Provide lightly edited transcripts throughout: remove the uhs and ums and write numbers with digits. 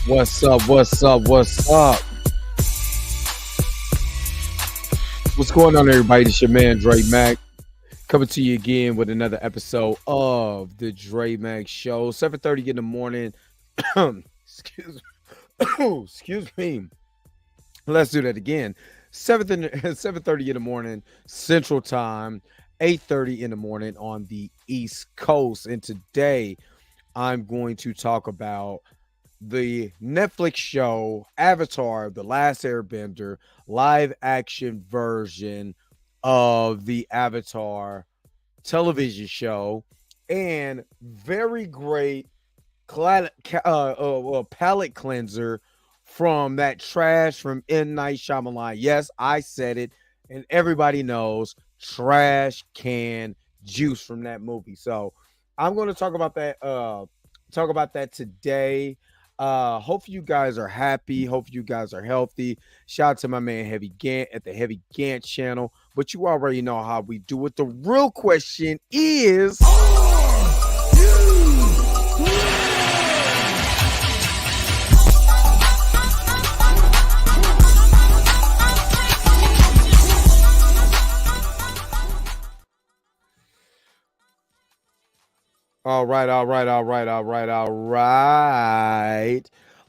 What's up? What's up? What's up? What's going on, everybody? It's your man Dre Mac coming to you again with another episode of the Dre Mac Show. 7:30 in the morning. excuse, excuse me. Let's do that again. 7:30 in the morning Central Time. 8:30 in the morning on the East Coast. And today I'm going to talk about the Netflix show Avatar: The Last Airbender, live action version of the Avatar television show, and very great palette cleanser from that trash from M. Night Shyamalan. Yes, I said it, and everybody knows trash can juice from that movie. So I'm going to talk about that. Talk about that today. Hope you guys are happy. Hope you guys are healthy. Shout out to my man Heavy Gant at the Heavy Gant channel. But you already know how we do it. The real question is, all right.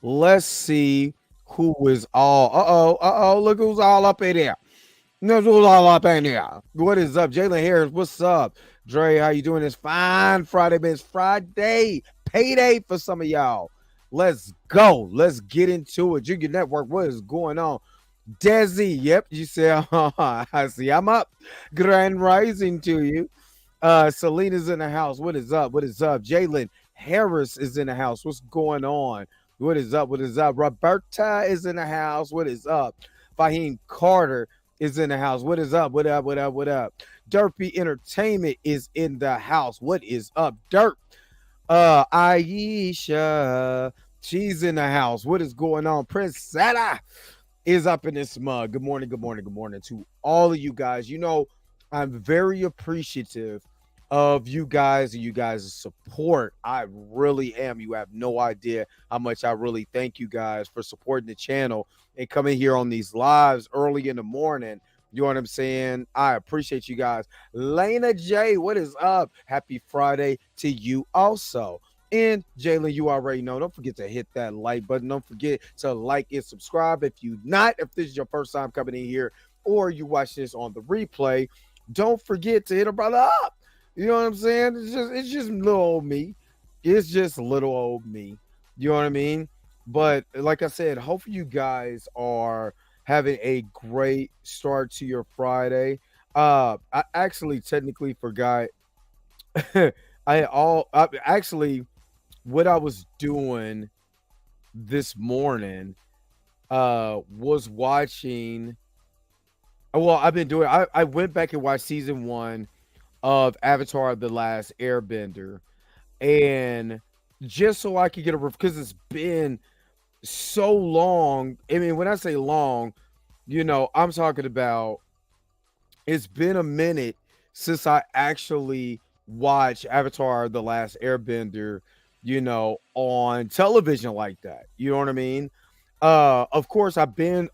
Let's see who is all. Look who's all up in there. Look who's all up in there. What is up, Jalen Harris? What's up, Dre? How you doing? This fine Friday, man. It's Friday, payday for some of y'all. Let's go. Let's get into it. Junior Network. What is going on? Desi. Yep, you said. I see. I'm up. Grand rising to you. Selena's in the house. What is up? What is up? Jalen Harris is in the house. What's going on? What is up? What is up? Roberta is in the house. What is up? Fahim Carter is in the house. What is up? What up? What up? What up? Derpy Entertainment is in the house. What is up, Derp? Aisha, she's in the house. What is going on? Prince Sada is up in this mug. Good morning, good morning, good morning to all of you guys. You know, I'm very appreciative of you guys and you guys' support. I really am. You have no idea how much I really thank you guys for supporting the channel and coming here on these lives early in the morning. You know what I'm saying? I appreciate you guys. Lena J, what is up? Happy Friday to you also. And Jalen, you already know, don't forget to hit that like button. Don't forget to like and subscribe. If this is your first time coming in here or you watch this on the replay, don't forget to hit a brother up. You know what I'm saying? It's just little old me. It's just little old me. You know what I mean? But like I said, hopefully you guys are having a great start to your Friday. I actually technically forgot. Actually what I was doing this morning was watching. Well, I've been doing. I went back and watched season 1 of Avatar: The Last Airbender, and just so I could get because it's been so long. I mean, when I say long, you know, I'm talking about it's been a minute since I actually watched Avatar: The Last Airbender, you know, on television like that. You know what I mean? Of course, I went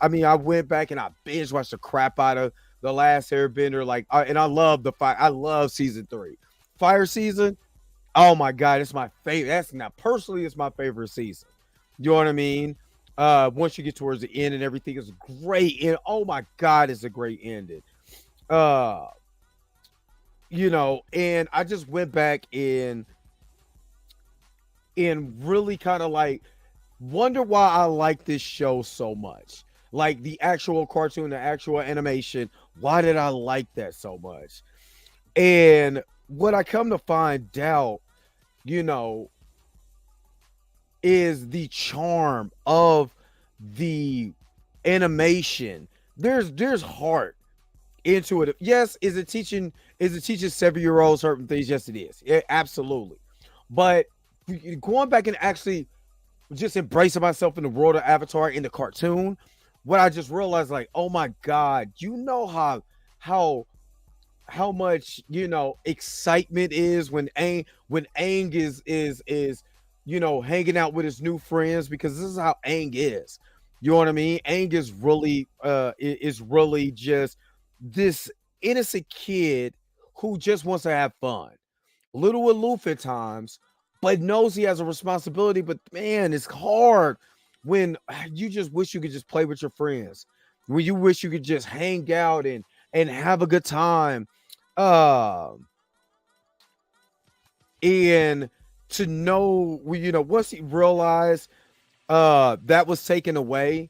back and I binge watched the crap out of The Last Airbender, and I love I love season 3, Fire season. Oh my god, it's my favorite. It's my favorite season. You know what I mean? Once you get towards the end and everything is great, and oh my god, it's a great ending. You know, and I just went back and really kind of like wonder why I like this show so much. Like the actual cartoon, the actual animation. Why did I like that so much? And what I come to find out, you know, is the charm of the animation. There's heart into it. Yes, is it teaching 7-year-olds certain things? Yes, it is. Yeah, absolutely. But going back and actually just embracing myself in the world of Avatar in the cartoon, what I just realized, like, oh my god, you know how much, you know, excitement is when Aang is hanging out with his new friends, because this is how Aang is. You know what I mean? Aang is really just this innocent kid who just wants to have fun. Little aloof at times, but knows he has a responsibility. But man, it's hard when you just wish you could just play with your friends. When you wish you could just hang out and have a good time. Um and to know, once he realized that was taken away,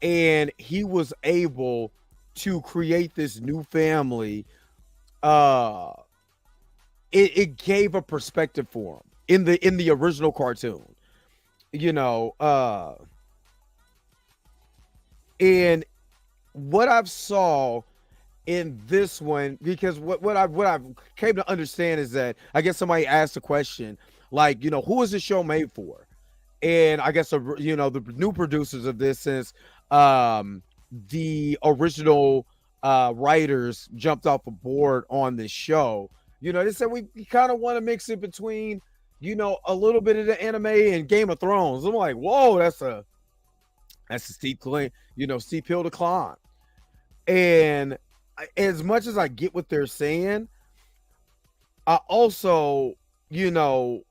and he was able to create this new family, uh it gave a perspective for him in the original cartoon, you know uh and what I've saw in this one, because what I've came to understand is that, I guess somebody asked a question like, who is the show made for? And I guess the new producers of this, since the original writers jumped off a board on this show, they said we kind of want to mix it between, a little bit of the anime and Game of Thrones. I'm like, whoa, that's a steep claim, steep hill to climb. And as much as I get what they're saying, I also, you know,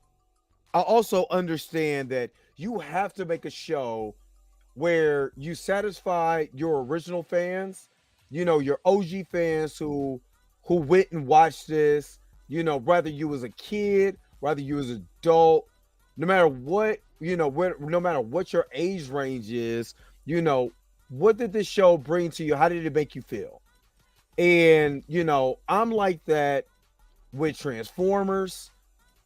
I also understand that you have to make a show where you satisfy your original fans, your OG fans who went and watched this, whether you was a kid, whether you was an adult, no matter what, no matter what your age range is, what did this show bring to you? How did it make you feel? And I'm like that with Transformers.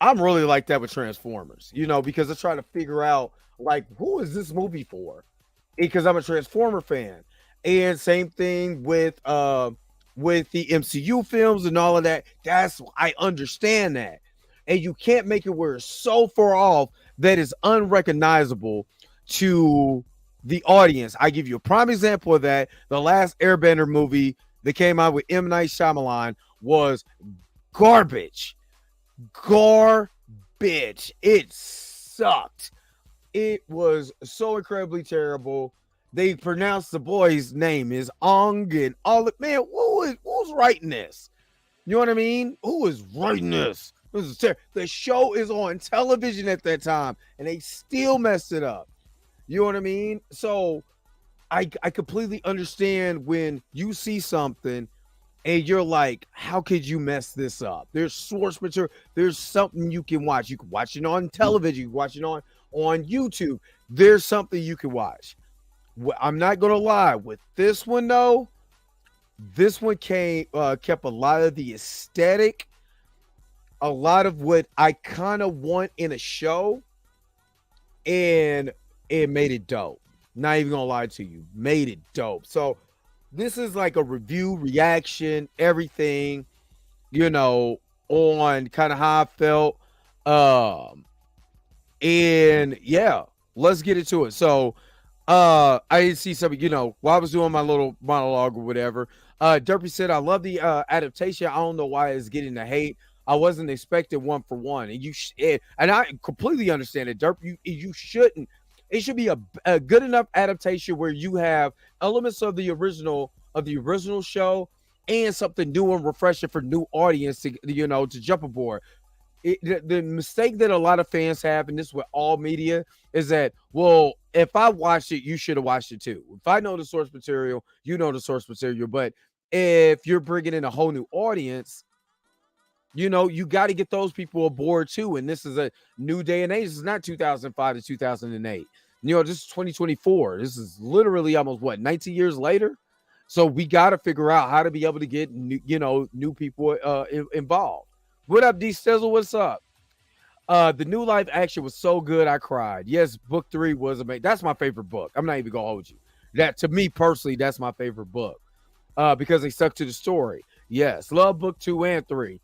I'm really like that with Transformers, because I try to figure out, like, who is this movie for? Because I'm a Transformer fan. And same thing with the MCU films and all of that. I understand that. And you can't make it where it's so far off that it's unrecognizable to the audience. I give you a prime example of that. The last Airbender movie that came out with M. Night Shyamalan was garbage. Garbage. It sucked. It was so incredibly terrible. They pronounced the boy's name is Ong and all it. Man, who's writing this? You know what I mean? Who is writing this? The show is on television at that time, and they still messed it up. You know what I mean? So I completely understand when you see something and you're like, how could you mess this up? There's source material. There's something you can watch. You can watch it on television. You can watch it on YouTube. There's something you can watch. I'm not going to lie. With this one, though, this one kept a lot of the aesthetic, a lot of what I kind of want in a show, and it made it dope. Not even going to lie to you. Made it dope. So this is like a review, reaction, everything, on kind of how I felt. And yeah, let's get into it. So I didn't see something, while I was doing my little monologue or whatever. Derpy said, I love the adaptation. I don't know why it's getting the hate. I wasn't expecting one for one. And and I completely understand it, Derp. You shouldn't. It should be a good enough adaptation where you have elements of the original show and something new and refreshing for new audience to jump aboard. The mistake that a lot of fans have, and this with all media, is that, well, if I watched it, you should have watched it too. If I know the source material, you know the source material. But if you're bringing in a whole new audience, you got to get those people aboard too. And this is a new day and age. This is not 2005 to 2008. This is 2024. This is literally almost 19 years later. So we got to figure out how to be able to get new people involved. What up, D Stizzle? What's up? The new live action was so good, I cried. Yes, book 3 was amazing. That's my favorite book. I'm not even gonna hold you. That, to me personally, that's my favorite book. Because they stuck to the story. Yes, love book 2 and 3.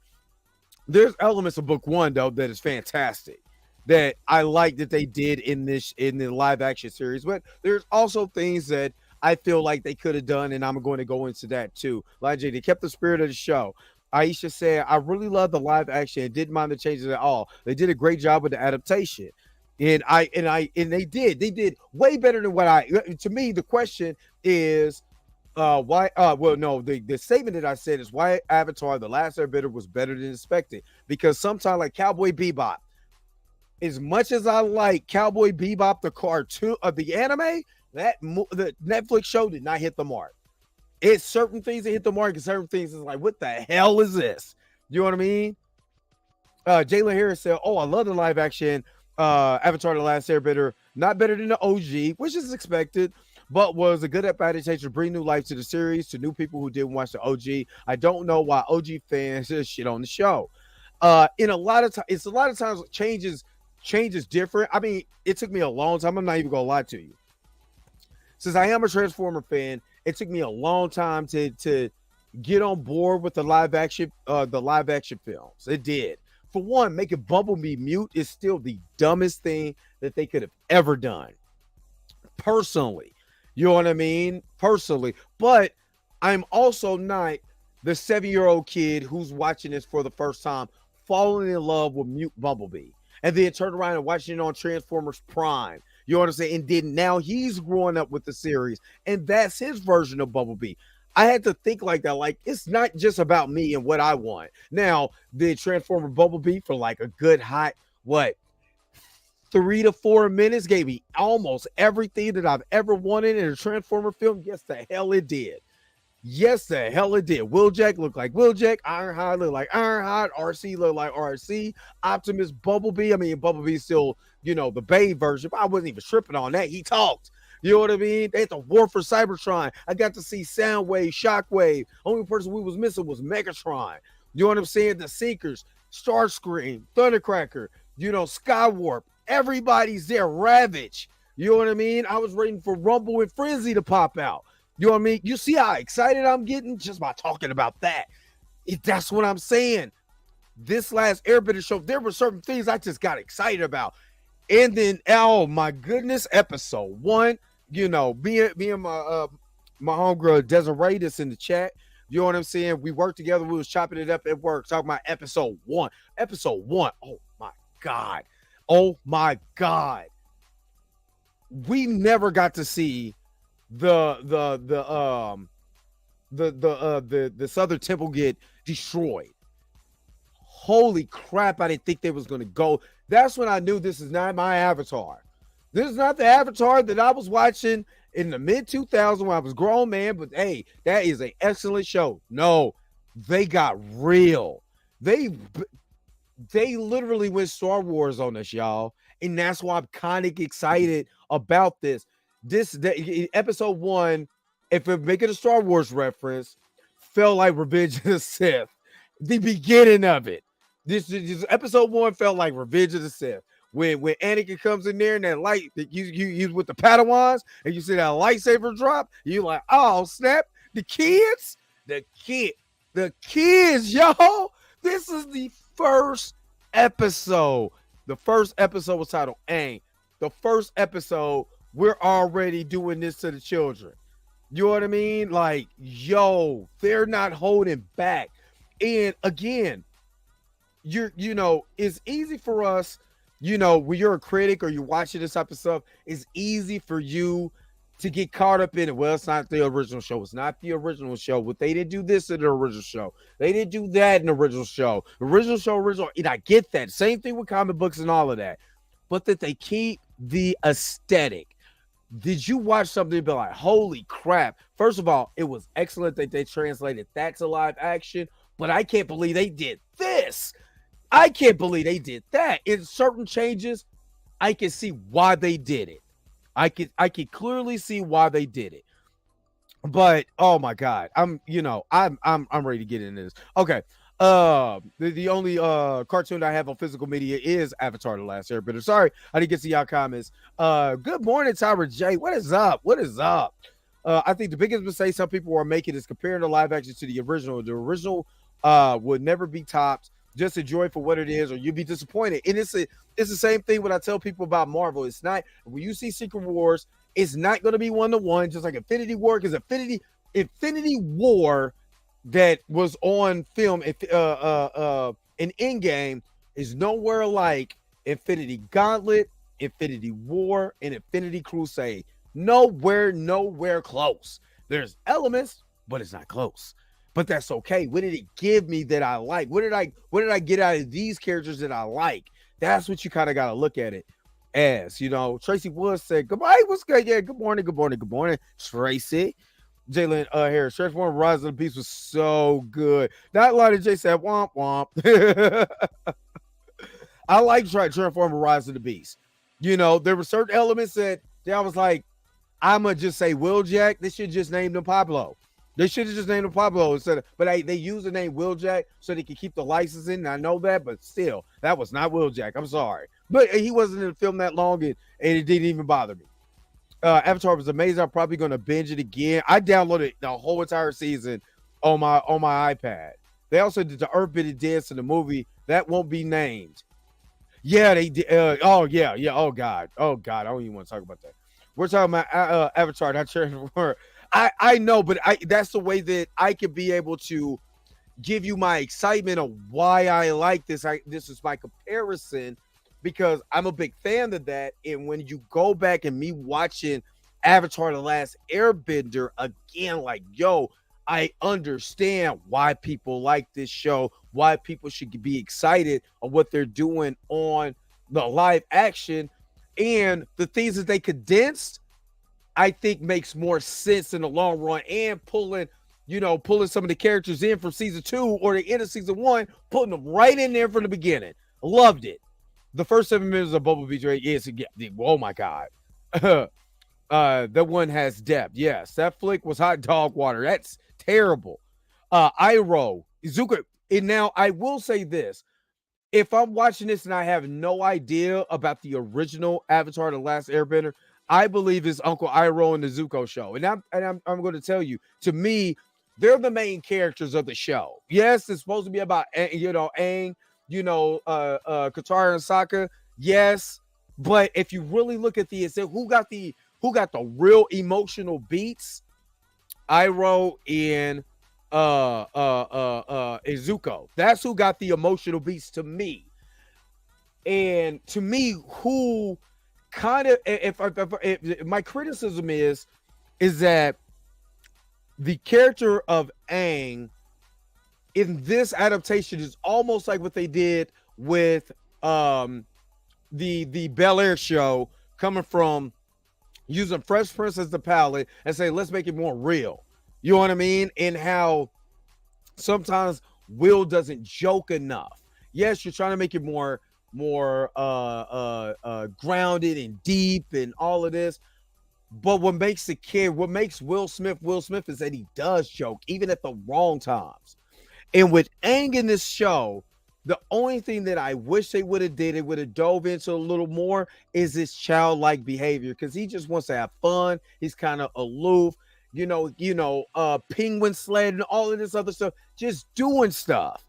There's elements of book 1 though that is fantastic, that I like that they did in the live action series. But there's also things that I feel like they could have done, and I'm going to go into that too. Like Jay, they kept the spirit of the show. Aisha said, I really love the live action and didn't mind the changes at all. They did a great job with the adaptation. And they did way better than what to me. The question is, why well, no, the statement that I said is why Avatar The Last Airbender was better than expected. Because sometimes, like Cowboy Bebop, as much as I like Cowboy Bebop, the cartoon of the anime, the Netflix show did not hit the mark. It's certain things that hit the mark, and certain things is like, what the hell is this? You know what I mean? Jayla Harris said, "Oh, I love the live action Avatar: The Last Airbender. Not better than the OG, which is expected, but was a good adaptation to bring new life to the series to new people who didn't watch the OG. I don't know why OG fans shit on the show. In a lot of times, it's a lot of times changes different. I mean, it took me a long time. I'm not even gonna lie to you. Since I am a Transformer fan, it took me a long time to get on board with the live action films. It did. For one, making Bumblebee mute is still the dumbest thing that they could have ever done. Personally, you know what I mean? Personally, but I'm also not the 7-year-old kid who's watching this for the first time, falling in love with mute Bumblebee, and then turn around and watching it on Transformers Prime. You know what I'm saying? And then now he's growing up with the series, and that's his version of Bumblebee. I had to think like that. Like, it's not just about me and what I want. Now, the Transformer Bumblebee for like a good hot, 3 to 4 minutes gave me almost everything that I've ever wanted in a Transformer film. Yes, the hell it did. Yes, the hell it did. Wheeljack looked like Wheeljack. Ironhide looked like Ironhide. RC looked like RC. Optimus Bumblebee. I mean, Bumblebee's still, the Bay version, but I wasn't even tripping on that. He talked. You know what I mean? They had to war for Cybertron. I got to see Soundwave, Shockwave. Only person we was missing was Megatron. You know what I'm saying? The Seekers, Starscream, Thundercracker, Skywarp. Everybody's there. Ravage. You know what I mean? I was waiting for Rumble and Frenzy to pop out. You know what I mean? You see how excited I'm getting just by talking about that. That's what I'm saying. This last Airbender show, there were certain things I just got excited about. And then, oh my goodness, episode 1, me and my homegirl Desiree that's in the chat. You know what I'm saying? We worked together. We was chopping it up at work, talking about episode 1. Episode 1. Oh my God. Oh my God. We never got to see the Southern Temple get destroyed. Holy crap, I didn't think they was gonna go. That's when I knew this is not my Avatar. This is not the Avatar that I was watching in the mid-2000s when I was a grown man, but hey, that is an excellent show. No, they got real. They literally went Star Wars on us, y'all. And that's why I'm kind of excited about this. Episode 1, if we're making a Star Wars reference, felt like Revenge of the Sith. The beginning of it. This episode 1 felt like Revenge of the Sith. When Anakin comes in there and that light that you use with the Padawans, and you see that lightsaber drop, you like, oh snap! The kids, y'all. This is the first episode. The first episode was titled Aang. The first episode, we're already doing this to the children. You know what I mean? Like, yo, they're not holding back. And again, it's easy for us, when you're a critic or you're watching this type of stuff, it's easy for you to get caught up in it. Well, it's not the original show. It's not the original show. But they didn't do this in the original show. They didn't do that in the original show. Original. And I get that. Same thing with comic books and all of that. But that they keep the aesthetic. Did you watch something and be like, holy crap? First of all, it was excellent that they translated that to live action. But I can't believe they did this. I can't believe they did that. In certain changes, I can see why they did it. I can clearly see why they did it. But oh my God, I'm ready to get into this. Okay. The only cartoon I have on physical media is Avatar: The Last Airbender. Sorry, I didn't get to y'all comments. Good morning, Tyra J. What is up? I think the biggest mistake some people are making is comparing the live action to the original. The original would never be topped. Just enjoy it for what it is, or you'll be disappointed. And it's the same thing when I tell people about Marvel. It's not, when you see Secret Wars, it's not going to be 1-to-1, just like Infinity War, because Infinity War that was on film in Endgame is nowhere like Infinity Gauntlet, Infinity War, and Infinity Crusade. Nowhere close. There's elements, but it's not close. But that's okay. What did it give me that I like? What did I get out of these characters that I like? That's what you kind of got to look at it as. Tracy Woods said, goodbye, what's good? Yeah, good morning, Tracy. Jalen Harris, Transformers Rise of the Beast was so good. That line of Jay said, womp womp. I like Transformers Rise of the Beast. There were certain elements that I was like, I'm going to just say Wheeljack. They should just name him Pablo. They should have just named him Pablo instead of, but they use the name Wheeljack so they can keep the license in. And I know that, but still, that was not Wheeljack. I'm sorry. But he wasn't in the film that long, and it didn't even bother me. Avatar was amazing. I'm probably going to binge it again. I downloaded the whole entire season on my iPad. They also did the Earthbending dance in the movie that won't be named. Yeah, they did. Oh yeah. Oh God. I don't even want to talk about that. We're talking about Avatar, not Transformers. I know, but that's the way that I could be able to give you my excitement of why I like this. This is my comparison because I'm a big fan of that. And when you go back and me watching Avatar: The Last Airbender again, like, yo, I understand why people like this show, why people should be excited on what they're doing on the live action, and the things that they condensed, I think makes more sense in the long run. And pulling some of the characters in from season 2 or the end of season 1, putting them right in there from the beginning. Loved it. The first 7 minutes of Bumblebee is, oh my God. That one has depth. Yes, that flick was hot dog water. That's terrible. Iroh, Izuku. And now I will say this. If I'm watching this and I have no idea about the original Avatar: The Last Airbender, I believe it's Uncle Iroh and the Zuko show. And I'm going to tell you, to me, they're the main characters of the show. Yes, it's supposed to be about, Aang, Katara and Sokka. Yes. But if you really look at who got the real emotional beats, Iroh and Izuko. That's who got the emotional beats to me. And to me, who kind of, if my criticism is that the character of Aang in this adaptation is almost like what they did with the Bel Air show, coming from using Fresh Prince as the palette and say, let's make it more real. You know what I mean? And how sometimes Will doesn't joke enough. Yes, you're trying to make it more grounded and deep and all of this. But what makes Will Smith is that he does joke, even at the wrong times. And with Aang in this show, the only thing that I wish they would have dove into a little more is his childlike behavior, because he just wants to have fun. He's kind of aloof, penguin sled and all of this other stuff, just doing stuff.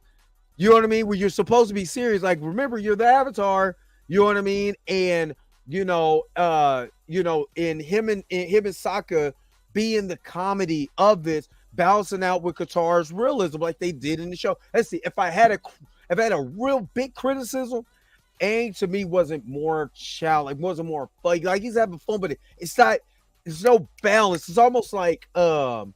You know what I mean? When you're supposed to be serious, like, remember, you're the Avatar. You know what I mean? And in him and Sokka being the comedy of this, balancing out with Katara's realism, like they did in the show. Let's see, if I had a real big criticism, Aang to me wasn't more childlike, wasn't more fun. Like, he's having fun, but it's not. There's no balance. It's almost like, how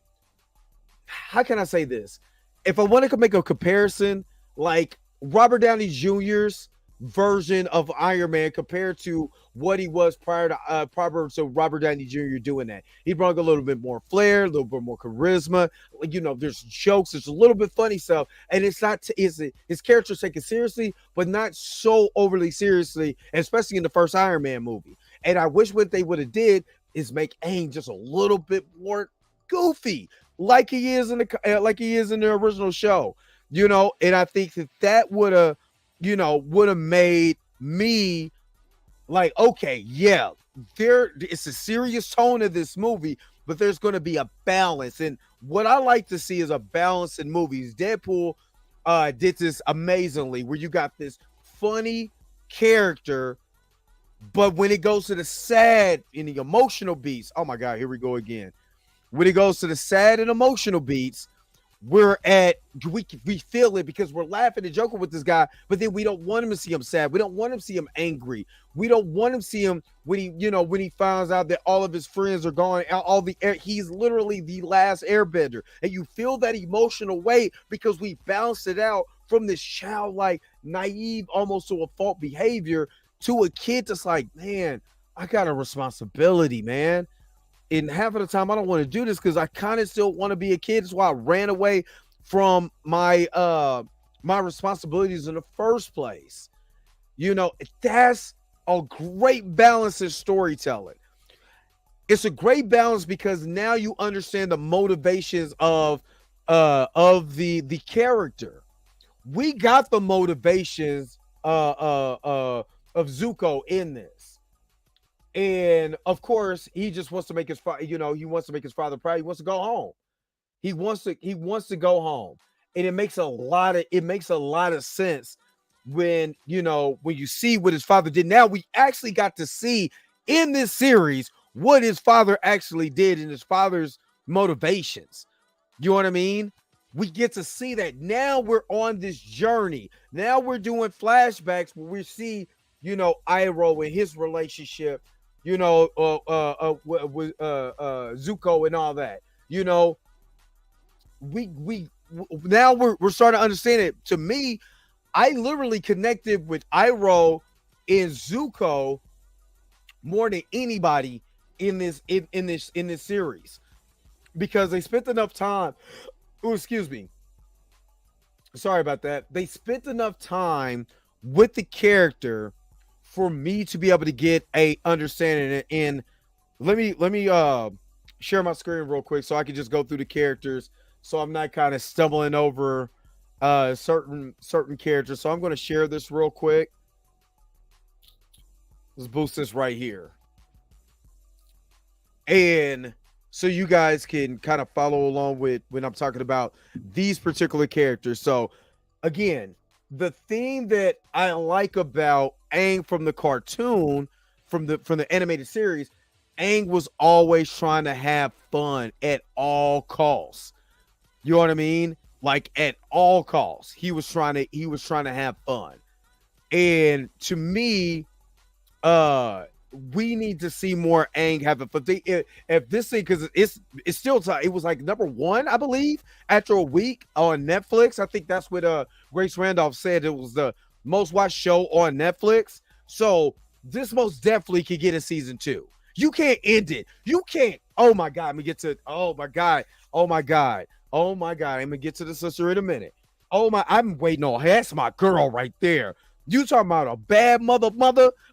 can I say this? If I want to make a comparison, like Robert Downey Jr.'s version of Iron Man compared to what he was prior to Robert Downey Jr. doing that. He brought a little bit more flair, a little bit more charisma. There's jokes, there's a little bit funny stuff, and it's not his character's taken seriously, but not so overly seriously, especially in the first Iron Man movie. And I wish what they would have did is make Aang just a little bit more goofy, like he is in the original show. And I think that would have made me like, okay, yeah, it's a serious tone of this movie, but there's going to be a balance. And what I like to see is a balance in movies. Deadpool did this amazingly, where you got this funny character, but when it goes to the sad and the emotional beats, oh my God, here we go again. When it goes to the sad and emotional beats, we feel it because we're laughing and joking with this guy, but then we don't want him to see him sad. We don't want him to see him angry. We don't want him to see him when he finds out that all of his friends are gone. He's literally the last Airbender, and you feel that emotional weight because we bounced it out from this childlike, naive, almost to a fault behavior to a kid that's like, man, I got a responsibility, man. And half of the time I don't want to do this because I kind of still want to be a kid. That's why I ran away from my responsibilities in the first place. That's a great balance in storytelling. It's a great balance because now you understand the motivations of the character. We got the motivations of Zuko in this. And of course, he just wants to make his he wants to make his father proud. He wants to go home. He wants to go home. And it makes a lot of sense when you see what his father did. Now we actually got to see in this series what his father actually did and his father's motivations. You know what I mean? We get to see that. Now we're on this journey. Now we're doing flashbacks where we see, Iroh and his relationship, with Zuko and all that. We now we're starting to understand it. To me, I literally connected with Iroh and Zuko more than anybody in this series because they spent enough time. Oh, excuse me. Sorry about that. They spent enough time with the character for me to be able to get a understanding. And let me share my screen real quick so I can just go through the characters so I'm not kind of stumbling over certain characters. So I'm going to share this real quick. Let's boost this right here. And so you guys can kind of follow along with when I'm talking about these particular characters. So again, the thing that I like about Aang from the cartoon, from the animated series, Aang was always trying to have fun at all costs. You know what I mean? Like at all costs, he was trying to have fun. And to me, we need to see more Aang have it. But if this thing, because it's still it was like number 1, I believe, after a week on Netflix. I think that's what Grace Randolph said. It was the most watched show on Netflix. So this most definitely could get a season 2. You can't end it. You can't. Oh my God. Let me get to. Oh my God. Oh my God. Oh my God. I'm gonna get to the sister in a minute. Oh my. I'm waiting on. That's my girl right there. You talking about a bad mother,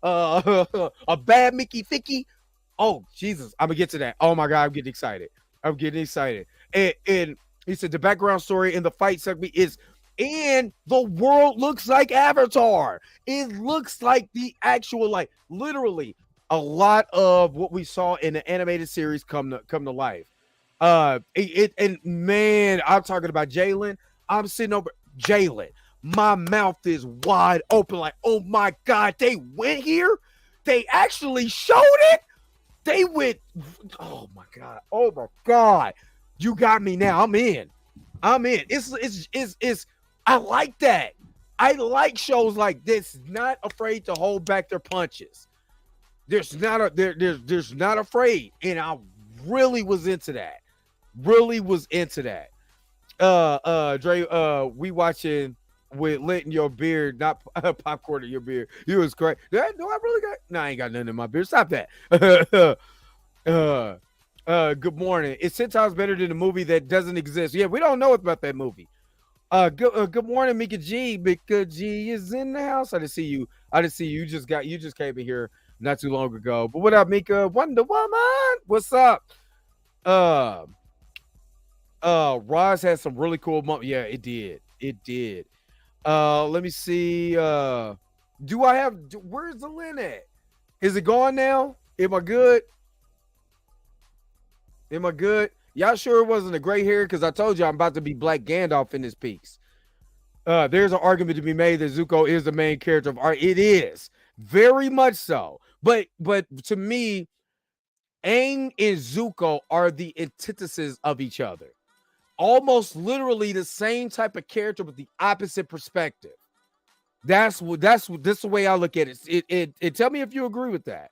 a bad Mickey Ficky? Oh, Jesus. I'm going to get to that. Oh, my God. I'm getting excited. And he said the background story in the fight segment is, and the world looks like Avatar. It looks like the actual, like, literally a lot of what we saw in the animated series come to life. And man, I'm talking about Jalen. I'm sitting over Jalen. My mouth is wide open like, oh my God, they went here? They actually showed it? They went, oh my God. You got me now. I'm in. It's I like that. I like shows like this, not afraid to hold back their punches. There's not afraid. And I really was into that. Dre, we watching with lit in your beard, not popcorn in your beard. You was correct. Do I really got? No, I ain't got nothing in my beard. Stop that. Good morning. It's 10 times better than a movie that doesn't exist. Yeah, we don't know about that movie. Good morning, Mika G. Mika G is in the house. I didn't see you. You just came in here not too long ago. But what up, Mika? Wonder Woman. What's up? Roz had some really cool moments. Yeah, it did. Let me see. Where's the Lynn at? Is it gone now? Am I good? Y'all sure it wasn't a gray hair? Because I told you I'm about to be Black Gandalf in this piece. There's an argument to be made that Zuko is the main character of art. It is. Very much so. But to me, Aang and Zuko are the antithesis of each other. almost literally the same type of character with the opposite perspective. That's the way I look at it. It tell me if you agree with that.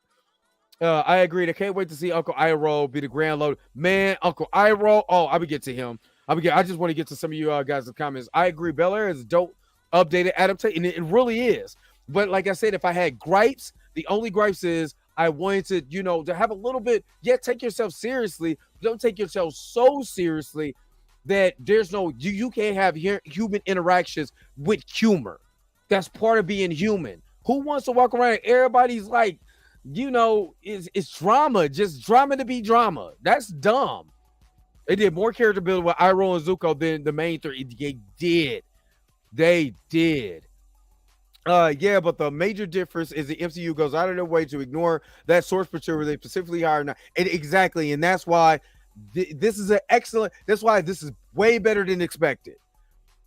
I agree. I can't wait to see Uncle Iroh be the Grand Lord. Man, Uncle Iroh. Oh, I would get to him. I just want to get to some of you guys' comments. I agree. Bel Air is a dope, updated adaptation. It really is. But like I said, if I had gripes, the only gripes is I wanted to, to have a little bit. Yeah, take yourself seriously. Don't take yourself so seriously that there's no you can't have human interactions with humor. That's part of being human. Who wants to walk around and everybody's like, it's drama, just drama to be drama. That's dumb. They did more character building with Iroh and Zuko than the main three. They did. Yeah, but the major difference is the MCU goes out of their way to ignore that source material they specifically hired. And exactly, and that's why this is an excellent. That's why this is way better than expected.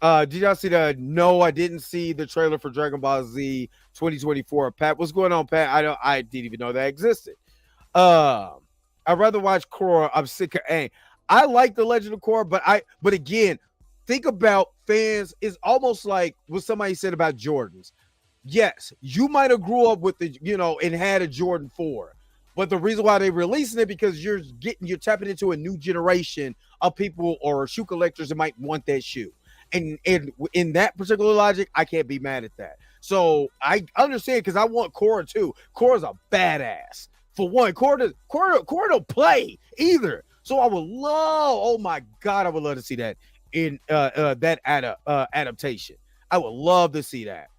Did y'all see that? No, I didn't see the trailer for Dragon Ball Z 2024. Pat, what's going on, Pat? I didn't even know that existed. I'd rather watch Korra. I'm sick of Aang. I like the Legend of Korra, but again, think about fans. It's almost like what somebody said about Jordans. Yes, you might have grew up with and had a Jordan 4. But the reason why they're releasing it because you're tapping into a new generation of people or shoe collectors that might want that shoe. And in that particular logic, I can't be mad at that. So I understand because I want Korra too. Korra's a badass. For one, Korra don't play either. So I would love, oh my God, I would love to see that in that adaptation. I would love to see that.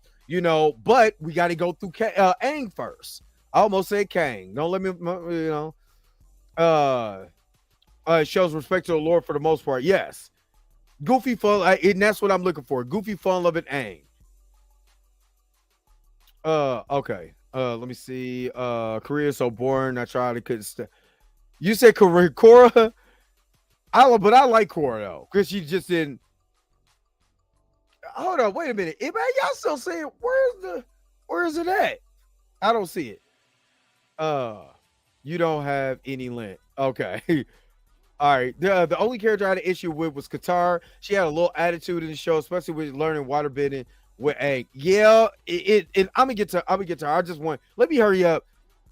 But we got to go through Aang first. I almost said Kang. Don't let me, shows respect to the Lord for the most part. Yes. Goofy fun, and that's what I'm looking for. Goofy fun loving Aang. Okay. Let me see. Korea is so boring. I tried to couldn't st- You said Korra? But I like Korra though, because she just didn't. Hold on, wait a minute. Man, y'all still saying where is it at? I don't see it. You don't have any lint. Okay. All right. The only character I had an issue with was Qatar. She had a little attitude in the show, especially with learning waterbending with Aang. Yeah, I'm gonna get to her. I just want let me hurry up.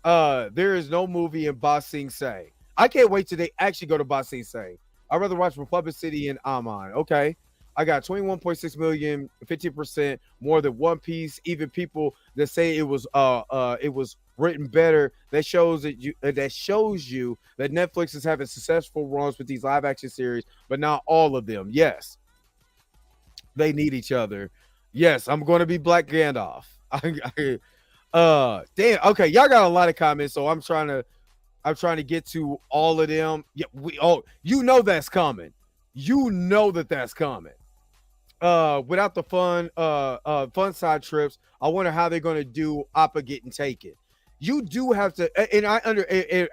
There is no movie in Ba Sing Se. I can't wait till they actually go to Ba Sing Se. I'd rather watch Republic City and Amon. Okay. I got 21.6 million, 15% more than One Piece. Even people that say it was written better, that shows you that Netflix is having successful runs with these live action series, but not all of them. Yes, they need each other. Yes, I'm going to be Black Gandalf. Damn. Okay, y'all got a lot of comments, so I'm trying to get to all of them. Yeah, that's coming. You know that's coming. Without the fun side trips, I wonder how they're going to do Appa getting taken. You do have to,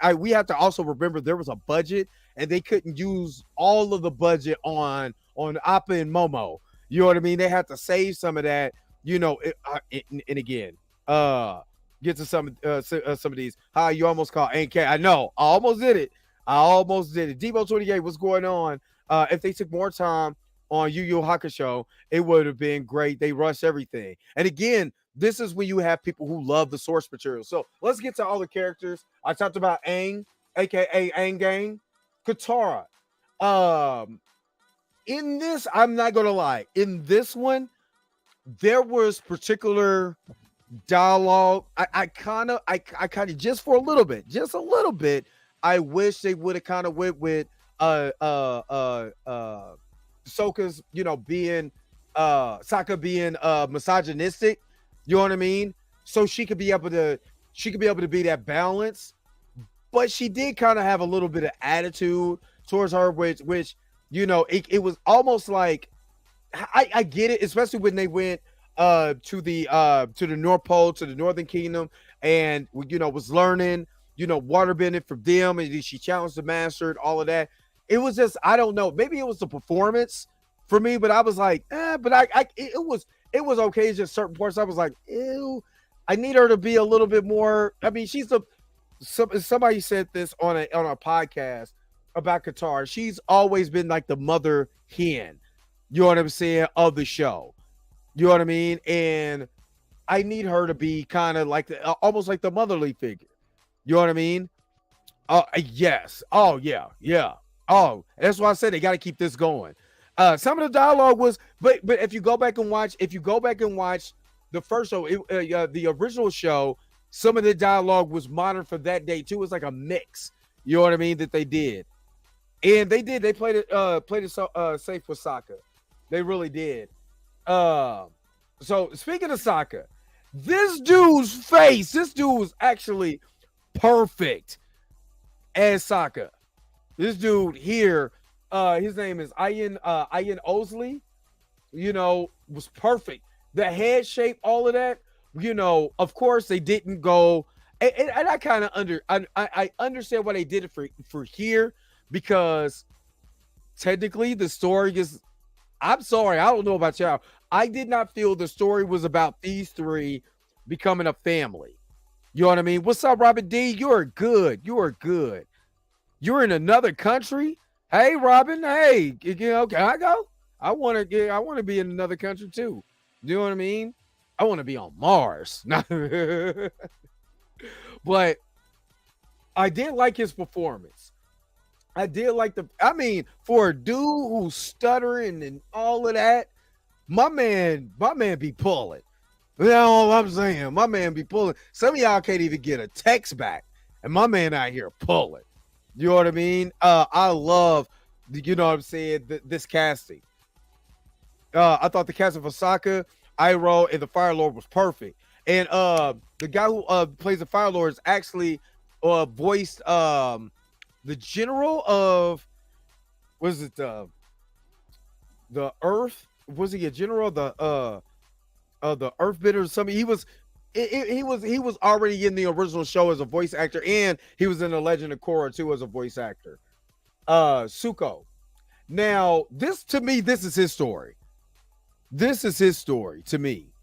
and we have to also remember there was a budget, and they couldn't use all of the budget on Appa and Momo. You know what I mean? They had to save some of that. And again, get to some of these. How you almost called NK? I know, I almost did it. Debo 28, what's going on? If they took more time on Yu Yu Hakusho, it would have been great. They rushed everything. And again, this is when you have people who love the source material. So let's get to all the characters. I talked about Aang, aka Aang Gang, Katara. In this, I'm not gonna lie. In this one, there was particular dialogue. I kind of just for a little bit, I wish they would have kind of went with Sokka's, being Sokka being misogynistic, you know what I mean? So she could be able to be that balance. But she did kind of have a little bit of attitude towards her, which it was almost like I get it, especially when they went to the North Pole, to the Northern Kingdom, and was learning, waterbending from them, and she challenged the master and all of that. It was just, I don't know, maybe it was the performance for me, but I was like, but it was okay. It's just certain parts I was like, ew, I need her to be a little bit more. I mean, somebody said this on a podcast. about Katara. She's always been like the mother hen. You know what I'm saying? Of the show. You know what I mean? And I need her to be kind of like almost like the motherly figure. You know what I mean? Yes. Oh yeah, yeah. Oh, that's why I said they got to keep this going. Some of the dialogue was, but if you go back and watch, the first show, the original show, some of the dialogue was modern for that day too. It was like a mix. You know what I mean? That they did, and they played it safe with Sokka. They really did. So speaking of Sokka, this dude's face, this dude was actually perfect as Sokka. This dude here, his name is Ian Osley, was perfect. The head shape, all of that, of course they didn't go, and I kind of I understand why they did it for here, because technically the story is, I'm sorry, I don't know about y'all. I did not feel the story was about these three becoming a family. You know what I mean? What's up, Robert D? You're good. You're in another country. Hey, Robin. Hey, can I go? I want to be in another country too. You know what I mean? I want to be on Mars. But I did like his performance. I did like for a dude who's stuttering and all of that, my man be pulling. You know what I'm saying? My man be pulling. Some of y'all can't even get a text back, and my man out here pulling. You know what I mean? I love, you know what I'm saying, this casting. I thought the casting for Sokka, Iroh, and the Fire Lord was perfect. And the guy who plays the Fire Lord is actually voiced the general of, was it the Earth? Was he a general of the Earthbender or something? He was already in the original show as a voice actor, and he was in the Legend of Korra too as a voice actor. Zuko. Now, this is his story. This is his story to me.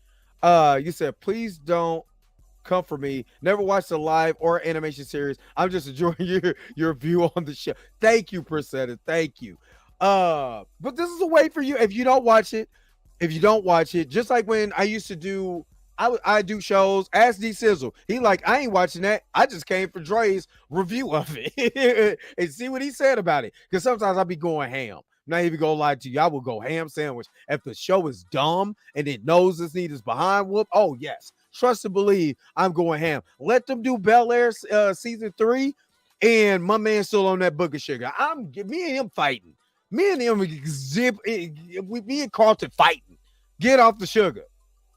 You said, please don't come for me. Never watched the live or animation series. I'm just enjoying your view on the show. Thank you, Priscilla. Thank you. But this is a way for you. If you don't watch it, just like when I used to do, I do shows. Ask D Sizzle. He like, I ain't watching that. I just came for Dre's review of it and see what he said about it. Because sometimes I'll be going ham. Not even gonna lie to you, I will go ham sandwich if the show is dumb and it knows this need is behind whoop. Oh yes, trust and believe, I'm going ham. Let them do Bel Air season 3, and my man still on that booger sugar. Me and him fighting. Me and Carlton fighting. Get off the sugar.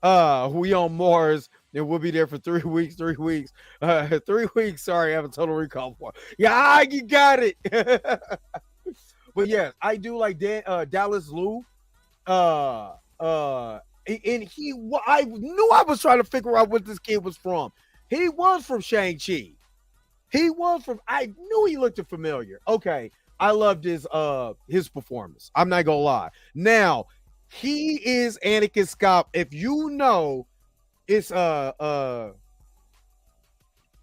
We on Mars, and we'll be there for 3 weeks. 3 weeks. 3 weeks. Sorry, I have a total recall for. Yeah, you got it. But yes, I do like Dallas Liu. And I knew I was trying to figure out what this kid was from. He was from Shang-Chi. I knew he looked familiar. Okay, I loved his performance. I'm not gonna lie. Now, he is Anakin Skywalker. If you know, it's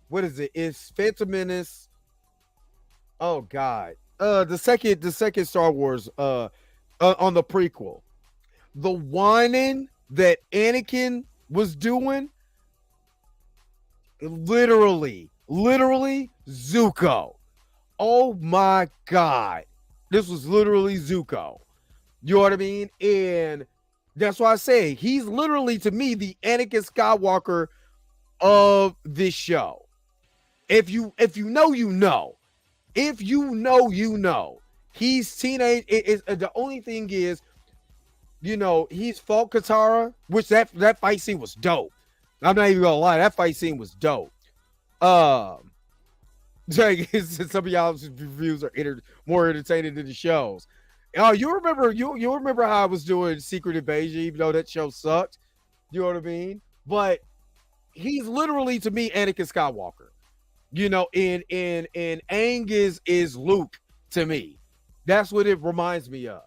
what is it? It's Phantom Menace. Oh God. The second Star Wars on the prequel. The whining that Anakin was doing, literally Zuko. Oh my God. This was literally Zuko. You know what I mean? And that's why I say he's literally, to me, the Anakin Skywalker of this show. If you know, you know. If you know, you know. He's teenage. The only thing is, he's fought Katara, which that fight scene was dope. I'm not even gonna lie, that fight scene was dope. Some of y'all's reviews are more entertaining than the shows. Oh, you remember how I was doing Secret Invasion, even though that show sucked. You know what I mean? But he's literally, to me, Anakin Skywalker. And Aang is Luke to me. That's what it reminds me of.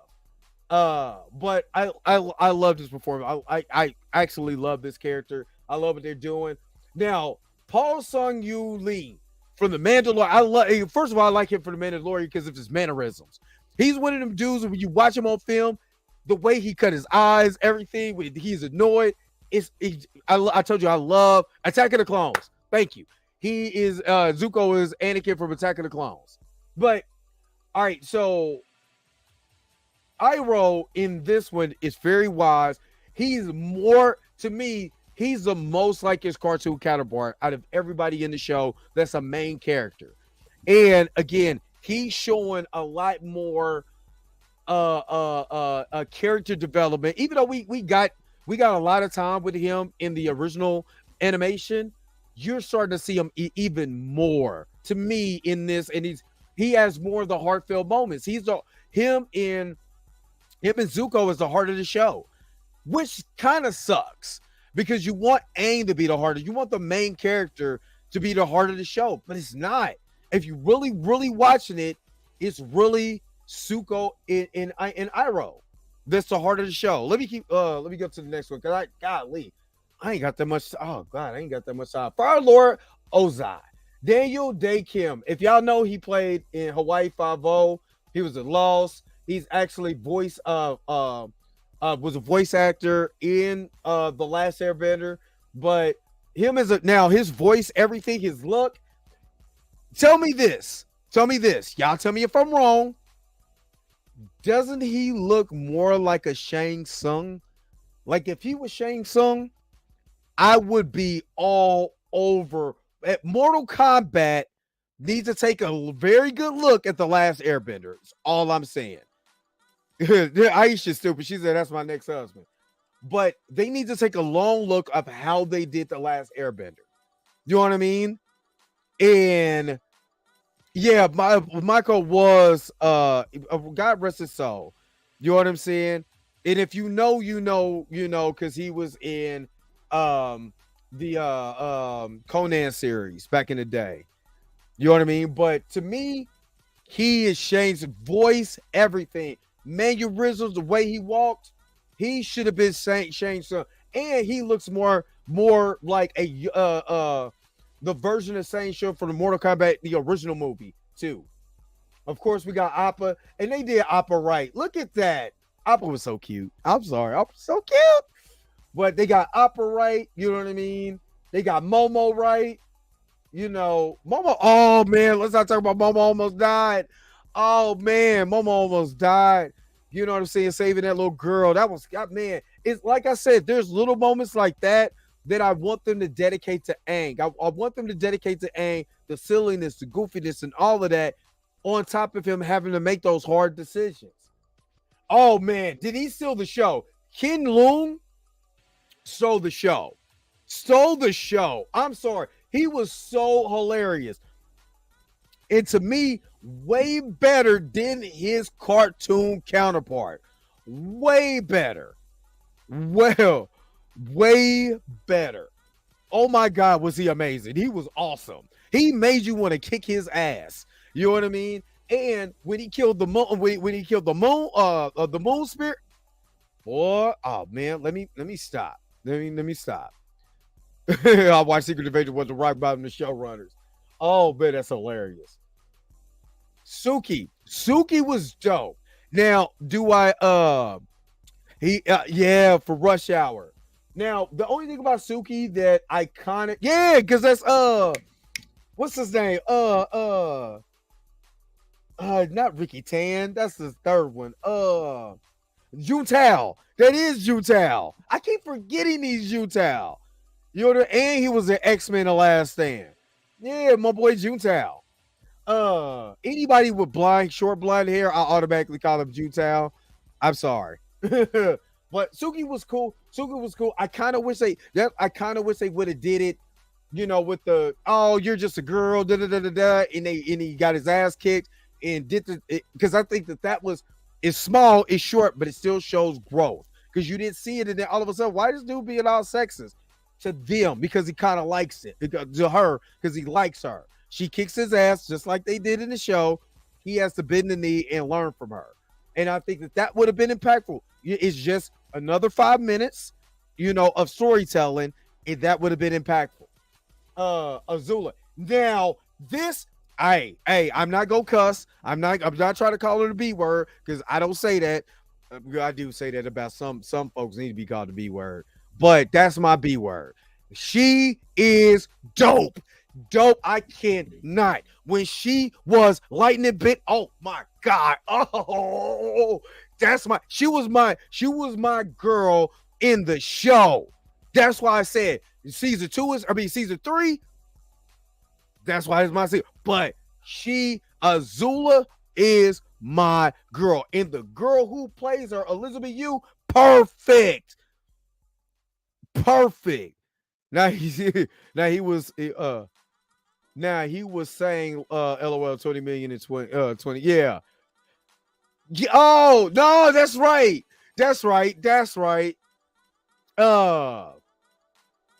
But I loved his performance. I actually love this character. I love what they're doing. Now, Paul Sung Yu Lee from the Mandalorian. I love. First of all, I like him for the Mandalorian because of his mannerisms. He's one of them dudes when you watch him on film, the way he cut his eyes, everything. When he's annoyed, I told you I love Attack of the Clones. Thank you. He is Zuko is Anakin from Attack of the Clones. But all right, so Iroh in this one is very wise. He's more, to me, he's the most like his cartoon counterpart out of everybody in the show that's a main character. And again, he's showing a lot more character development. Even though we got a lot of time with him in the original animation, you're starting to see him even more to me in this, and he has more of the heartfelt moments. Him and Zuko is the heart of the show, which kind of sucks because you want Aang to be the heart. You want the main character to be the heart of the show, but it's not. If you really watching it, it's really Zuko in Iroh. That's the heart of the show. Let me go to the next one because I ain't got that much. Oh God, I ain't got that much time. Fire Lord Ozai, Daniel Day Kim. If y'all know, he played in Hawaii Five-0. He was a Lost. He's actually was a voice actor in The Last Airbender. But him now his voice, everything, his look. Tell me this. Y'all tell me if I'm wrong. Doesn't he look more like a Shang Tsung? Like if he was Shang Tsung, I would be all over. At Mortal Kombat needs to take a very good look at The Last Airbender. That's all I'm saying. Aisha's stupid. She said that's my next husband. But they need to take a long look of how they did The Last Airbender. You know what I mean? And yeah, Michael was God rest his soul. You know what I'm saying? And if you know, because he was in the Conan series back in the day. You know what I mean? But to me, he is Shane's voice, everything. Mannerisms, the way he walks, he should have been Shane's son. And he looks more like the version of Shane show from the Mortal Kombat, the original movie, too. Of course, we got Appa, and they did Appa right. Look at that. Appa was so cute. I'm sorry. Appa was so cute. But they got Appa right. You know what I mean? They got Momo right. You know, Momo. Oh, man. Let's not talk about Momo almost died. Oh, man. Momo almost died. You know what I'm saying? Saving that little girl. That was, God, man. It's like I said, there's little moments like that I want them to dedicate to Aang. I want them to dedicate to Aang the silliness, the goofiness, and all of that on top of him having to make those hard decisions. Oh, man. Did he steal the show? Ken Loong stole the show. I'm sorry. He was so hilarious. And to me, way better than his cartoon counterpart. Way better. Well, way better. Oh my God, was he amazing? He was awesome. He made you want to kick his ass. You know what I mean? And when he killed the moon, the moon spirit, boy, oh man, let me stop. Let me stop. I watched Secret Invasion was the rock bottom the showrunners. Oh man, that's hilarious. Suki was dope. Now, do I yeah, for Rush Hour. Now, the only thing about Suki that I kind of because that's what's his name? Not Ricky Tan. That's the third one. Juntao. That is Juntao. I keep forgetting he's Juntao. You know, and he was an X-Men The Last Stand. Yeah, my boy Juntao. Anybody with short blonde hair, I automatically call him Juntao. I'm sorry. But Suki was cool. I kind of wish they would have did it, you know, with the you're just a girl, and he got his ass kicked and did because I think that was it's small, it's short, but it still shows growth because you didn't see it, and then all of a sudden, why this dude being all sexist to them because he kind of likes it to her because he likes her. She kicks his ass just like they did in the show. He has to bend the knee and learn from her, and I think that would have been impactful. It's just another 5 minutes, you know, of storytelling, and that would have been impactful. Azula. Now, This, hey, I'm not gonna cuss. I'm not trying to call her the B word because I don't say that. I do say that about some folks need to be called the B word, but that's my B word. She is dope. Dope. I cannot. When she was lightning bit, oh my god. Oh, she was my girl in the show. That's why I said season 3. That's why it's my season. But Azula is my girl. And the girl who plays her, Elizabeth Yu, perfect. Perfect. Now he was now he was saying LOL 20 million and 20 yeah. Oh, no, that's right. That's right. That's right. Uh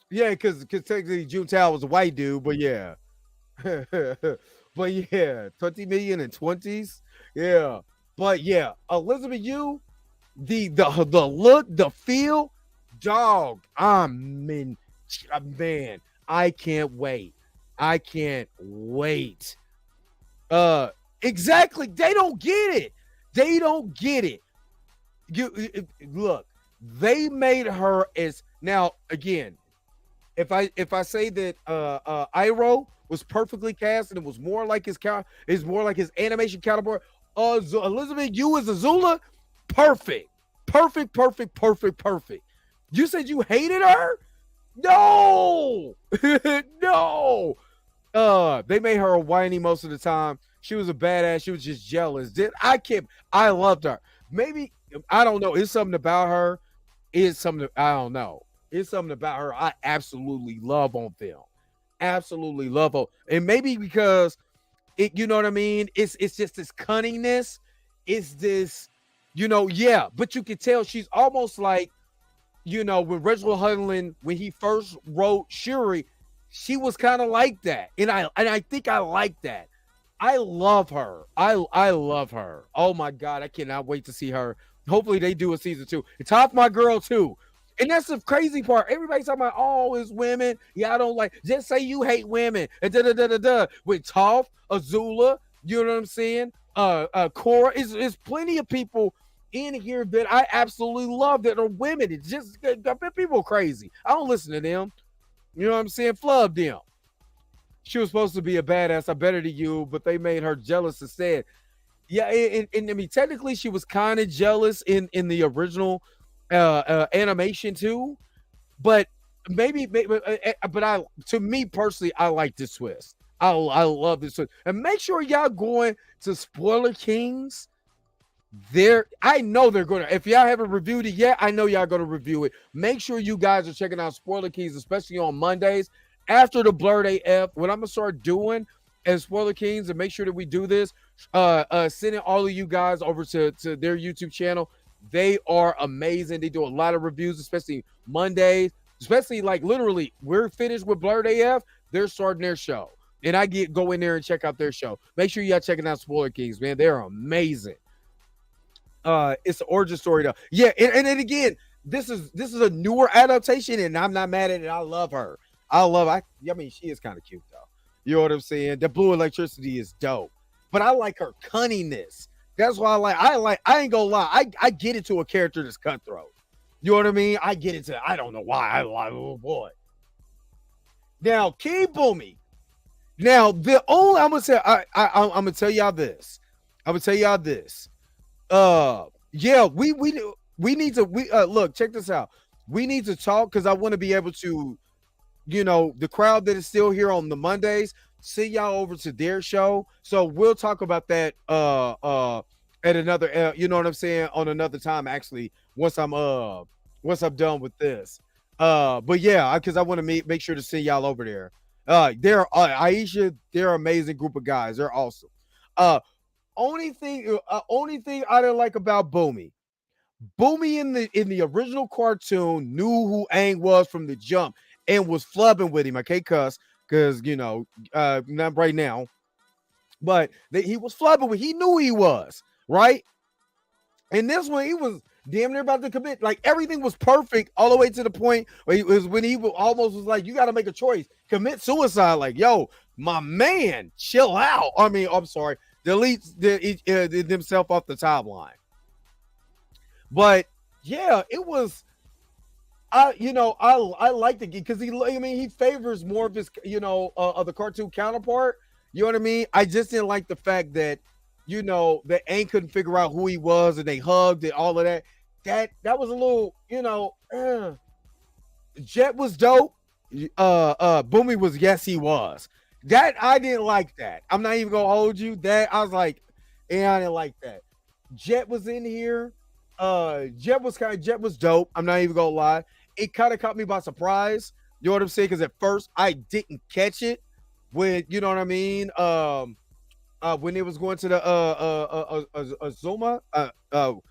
yeah, because technically June Tao was a white dude, but yeah. But yeah, 20 million in 20s. Yeah. But yeah, Elizabeth Yu, the look, the feel, dog. Man, I can't wait. I can't wait. Exactly. They don't get it. They don't get it. Look, they made her as now again. If I say that Iroh was perfectly cast and it was more like his animation counterpart, Elizabeth Yu as Azula, perfect. Perfect. You said you hated her? No. No. They made her a whiny most of the time. She was a badass. She was just jealous. I loved her. Maybe I don't know. It's something about her. I don't know. It's something about her I absolutely love on film. Absolutely love her. And maybe because you know what I mean? It's just this cunningness. It's this, yeah, but you can tell she's almost like, when Reginald Hudlin, when he first wrote Shuri, she was kind of like that. And I think I like that. I love her. I love her. Oh my God. I cannot wait to see her. Hopefully they do a season 2. It's Toph my girl too. And that's the crazy part. Everybody's talking about, oh, it's women. Yeah, I don't like. Just say you hate women. And with Toph, Azula, you know what I'm saying? Korra, is plenty of people in here that I absolutely love that are women. It's just people crazy. I don't listen to them. You know what I'm saying? Flub them. She was supposed to be a badass. I better than you, but they made her jealous instead. Yeah, and I mean, technically, she was kind of jealous in the original animation too, but to me personally, I like this twist. I love this twist. And make sure y'all going to Spoiler Kings. I know they're gonna. If y'all haven't reviewed it yet, I know y'all gonna review it. Make sure you guys are checking out Spoiler Kings, especially on Mondays after the Blurred AF. What I'm gonna start doing as Spoiler Kings, and make sure that we do this, sending all of you guys over to their YouTube channel. They are amazing. They do a lot of reviews, especially Mondays. Especially like literally, we're finished with Blurred AF. They're starting their show, and I go in there and check out their show. Make sure y'all checking out Spoiler Kings, man. They're amazing. It's an origin story though. Yeah, and again, this is a newer adaptation, and I'm not mad at it. I love her. I mean, she is kind of cute though. You know what I'm saying? The blue electricity is dope, but I like her cunningness. That's why I ain't gonna lie. I get it to a character that's cutthroat. You know what I mean? I get it to. I don't know why. I like, oh boy. Now, King Boomy. Now, I'm gonna say I'm gonna tell y'all this. Yeah, we need to look, check this out. We need to talk because I want to be able to, the crowd that is still here on the Mondays, send y'all over to their show. So we'll talk about that at another you know what I'm saying, on another time actually, once I'm done with this. But yeah, because I want to make sure to send y'all over there. They're Aisha, they're an amazing group of guys. They're awesome. Only thing I didn't like about Boomy in the original cartoon knew who Aang was from the jump and was flubbing with him. I can't cuss because not right now, but he was flubbing with. He knew he was right. And this one, he was damn near about to commit. Like everything was perfect all the way to the point where he almost was like, you got to make a choice, commit suicide. Like, yo, My man, chill out. I mean, I'm sorry, delete themselves off the timeline. But yeah, it was. I like the because he favors more of his of the cartoon counterpart. You know what I mean? I just didn't like the fact that that Aang couldn't figure out who he was, and they hugged and all of that. That was a little Jet was dope. Boomy was, yes, he was. That I didn't like that. I'm not even gonna hold you. That I was like, yeah, I didn't like that. Jet was in here. Jet was dope. I'm not even gonna lie. It kind of caught me by surprise. You know what I'm saying? Because at first I didn't catch it when you know what I mean. When it was going to the Azuma,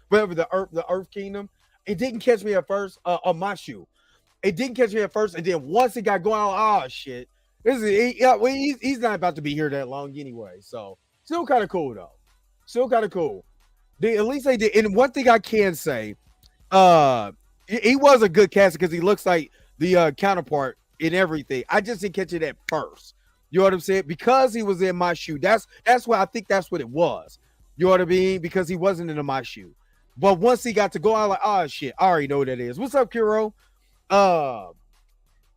whatever the Earth Kingdom, it didn't catch me at first. On my shoe, it didn't catch me at first, and then once it got going, oh shit, he's not about to be here that long anyway. So still kind of cool though. Still kind of cool. At least they did. And one thing I can say, he was a good cast because he looks like the counterpart in everything. I just didn't catch it at first. You know what I'm saying? Because he was in my shoe. That's what I think that's what it was. You know what I mean? Because he wasn't in my shoe. But once he got to go, I was like, oh shit, I already know what that is. What's up, Kiro?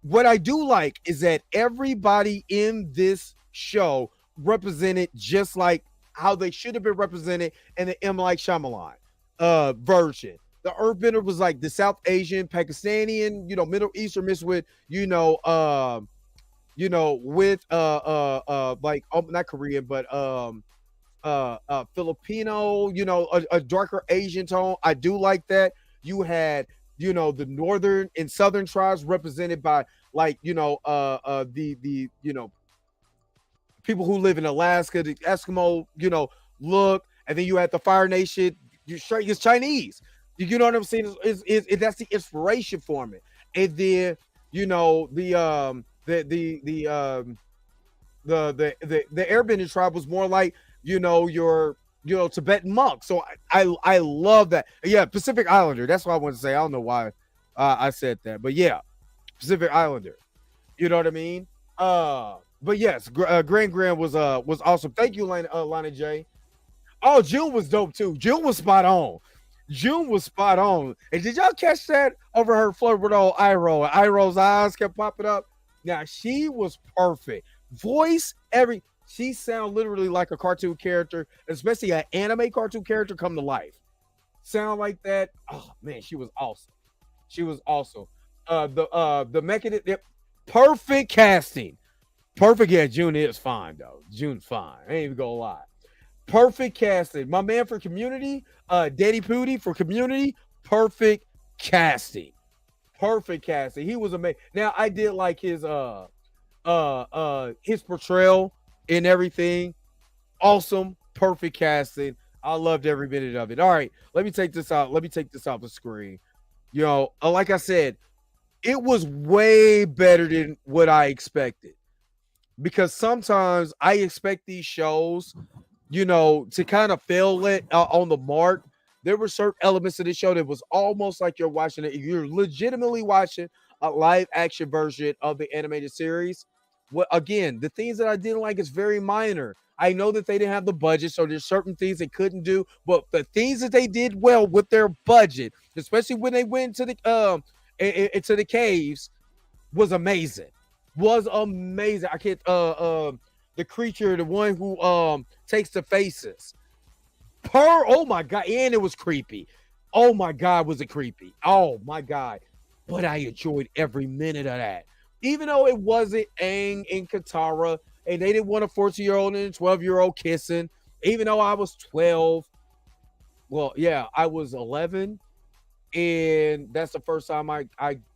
What I do like is that everybody in this show represented just like how they should have been represented in the M. Night Shyamalan version. The Earthbender was like the South Asian, Pakistani, Middle Eastern mixed with, with like not Korean, but Filipino, a darker Asian tone. I do like that. You had, the northern and southern tribes represented by like, the people who live in Alaska, the Eskimo, look, and then you had the Fire Nation, it's Chinese. You know what I'm saying? That's the inspiration for me. And then, the Airbender tribe was more like, your Tibetan monk. So I love that. Yeah, Pacific Islander. That's what I wanted to say. I don't know why I said that, but yeah, Pacific Islander. You know what I mean? But yes, Grand was awesome. Thank you, Lana J. Oh, June was dope too. June was spot on. And did y'all catch that over her flirt with old Iroh? Iroh's eyes kept popping up. Now she was perfect. Voice she sound literally like a cartoon character, especially an anime cartoon character come to life. Sound like that. Oh man, she was awesome. The mechanism, perfect casting. Perfect. Yeah, June is fine though. June's fine. I ain't even gonna lie. Perfect casting. My man for Community, Daddy Pooty for Community, perfect casting. He was amazing. Now I did like his portrayal and everything. Awesome, perfect casting. I loved every minute of it. All right, let me take this out. Let me take this off the screen. Like I said, it was way better than what I expected. Because sometimes I expect these shows, to kind of fail it on the mark. There were certain elements of the show that was almost like you're watching it. You're legitimately watching a live action version of the animated series. Well, again, the things that I didn't like is very minor. I know that they didn't have the budget, so there's certain things they couldn't do, but the things that they did well with their budget, especially when they went into the caves, was amazing. I can't the creature, the one who takes the faces. Oh my god, and it was creepy. Oh my god, was it creepy? Oh my god. But I enjoyed every minute of that. Even though it wasn't Aang and Katara, and they didn't want a 14-year-old and a 12-year-old kissing, even though I was 12. Well, yeah, I was 11, and that's the first time I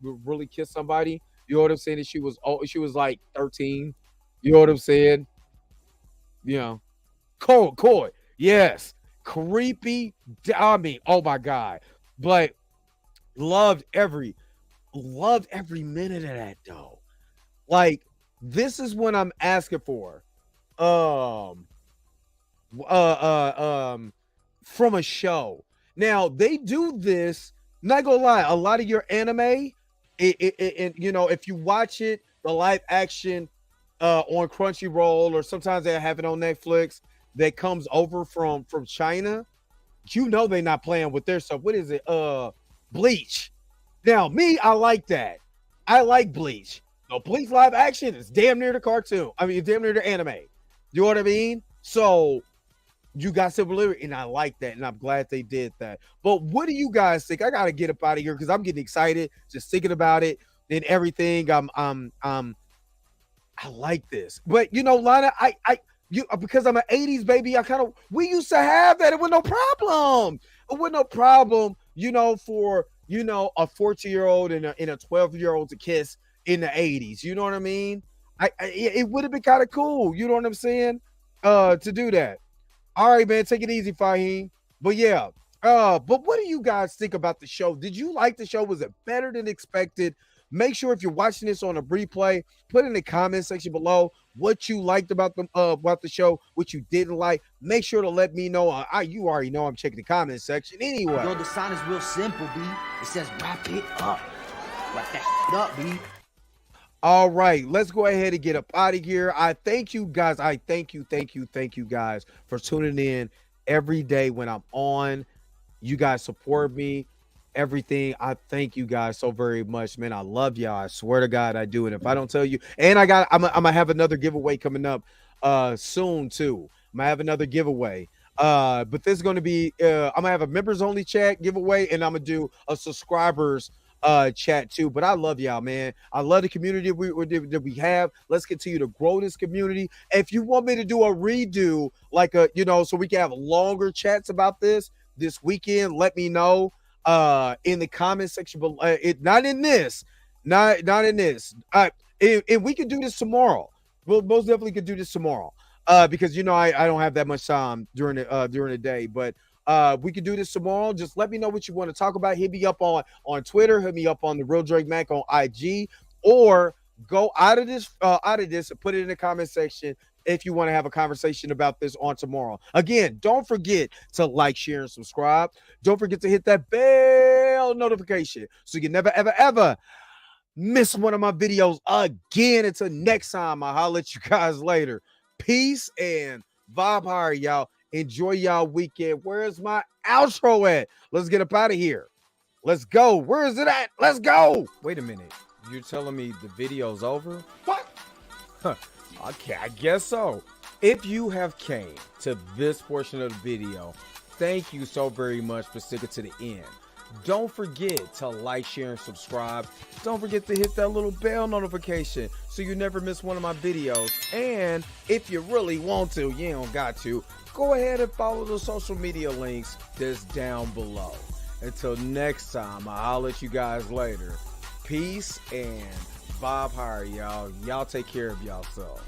really kissed somebody. You know what I'm saying? And she was like 13. You know what I'm saying? Coy. Yes. Creepy. I mean, oh my god. But loved every minute of that though. Like, this is what I'm asking for. From a show. Now they do this. Not gonna lie, a lot of your anime, if you watch it, the live action, on Crunchyroll, or sometimes they have it on Netflix, that comes over from China, you know they're not playing with their stuff. What is it? Bleach. Now, me, I like that. I like Bleach. No, Bleach live action is damn near the cartoon. I mean, damn near the anime. You know what I mean? So you got Civil Liberty, and I like that, and I'm glad they did that. But what do you guys think? I gotta get up out of here because I'm getting excited just thinking about it and everything. I like this. But you know, Lana, you because I'm an 80s baby, we used to have that. It was no problem. It was no problem, for a 14-year-old and a 12-year-old to kiss in the 80s. You know what I mean? It would have been kind of cool, you know what I'm saying? To do that. All right, man, take it easy, Fahim. But yeah, but what do you guys think about the show? Did you like the show? Was it better than expected? Make sure if you're watching this on a replay, put in the comment section below what you liked about the show, what you didn't like. Make sure to let me know. You already know I'm checking the comment section anyway. Yo, the sign is real simple, B. It says wrap it up. Wrap that up, B. All right, let's go ahead and get up out of here. I thank you guys. I thank you guys for tuning in every day when I'm on. You guys support me. Everything. I thank you guys so very much, man. I love y'all. I swear to God, I do. And if I don't tell you, and I'm gonna have another giveaway coming up soon too. I'm gonna have another giveaway. But this is gonna be I'm gonna have a members only chat giveaway, and I'm gonna do a subscribers chat too. But I love y'all, man. I love the community that we have. Let's continue to grow this community. If you want me to do a redo, like so we can have longer chats about this weekend, let me know in the comment section below. Not in this. And we could do this tomorrow. We'll most definitely could do this tomorrow. Because I don't have that much time during the day, but we could do this tomorrow. Just let me know what you want to talk about. Hit me up on Twitter. Hit me up on the Real Drake Mac on IG, or go out of this and put it in the comment section if you want to have a conversation about this on tomorrow. Again, don't forget to like, share, and subscribe. Don't forget to hit that bell notification so you can never, ever, ever miss one of my videos again. Until next time, I'll holler at you guys later. Peace and vibe higher, y'all. Enjoy y'all weekend. Where's my outro at? Let's get up out of here. Let's go. Where is it at? Let's go. Wait a minute. You're telling me the video's over? What? Huh. Okay, I guess so. If you have came to this portion of the video, thank you so very much for sticking to the end. Don't forget to like, share, and subscribe. Don't forget to hit that little bell notification so you never miss one of my videos. And if you really want to, you don't got to, go ahead and follow the social media links that's down below. Until next time, I'll holler at you guys later. Peace and vibe higher, y'all. Y'all take care of yourself.